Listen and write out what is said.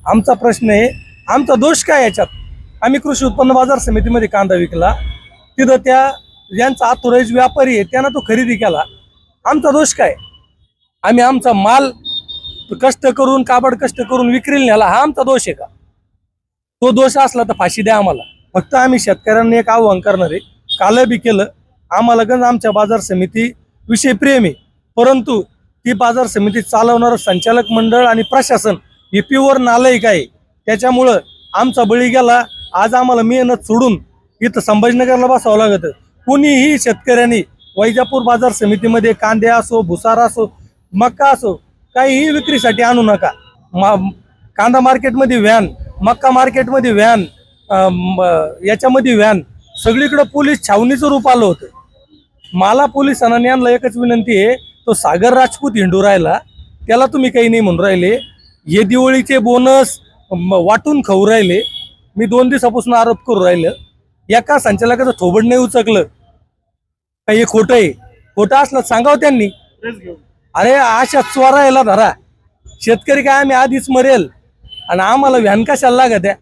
आमचा प्रश्न आहे, आमचा दोष काय याच्यात? आम्ही कृषी उत्पन्न बाजार समितीमध्ये कांदा विकला, तिथं त्या ज्यांचा ऑथराइज व्यापारी आहे त्यांना तो खरेदी केला, आमचा दोष काय? आम्ही आमचा माल कष्ट करून काबड कष्ट करून विक्रीला नेला, हा आमचा दोष आहे का? तो दोष असला तर फाशी द्या आम्हाला. फक्त आम्ही शेतकऱ्यांनी एक आव्हान करणार आहे, काल बी केलं, आम्हाला गंज आमच्या बाजार समिती विषय प्रेम आहे, परंतु ती बाजार समिती चालवणारं संचालक मंडळ आणि प्रशासन हे प्युअर नालायक आहे. त्याच्यामुळं आमचा बळी गेला. आज आम्हाला मेहनत सोडून इथं संभाजीनगरला बसावं लागतं. कुणीही शेतकऱ्यांनी वैजापूर बाजार समितीमध्ये कांदे असो, भुसारा असो, मका असो, काहीही विक्रीसाठी आणू नका. कांदा मार्केटमध्ये व्हॅन, मक्का मार्केटमध्ये व्हॅन, याच्यामध्ये व्हॅन, सगळीकडे पोलीस छावणीचं रूप आलं होतं. मला पोलिसांना यांना एकच विनंती आहे, तो सागर राजपूत हिंडू राहिला, त्याला तुम्ही काही नाही म्हणून राहिले. हे दिवाळीचे बोनस वाटून खाऊ राहिले. मी 2 दिवसापासून आरोप करू राहिलं, एका संचालकाचं थोबड नाही उचकलं. हे खोटं आहे, खोटं असलं सांगावं त्यांनी. अरे अशा चोरायला धरा. शेतकरी काय आम्ही आधीच मरेल आणि आम्हाला व्हॅन कशाला लागत आहे?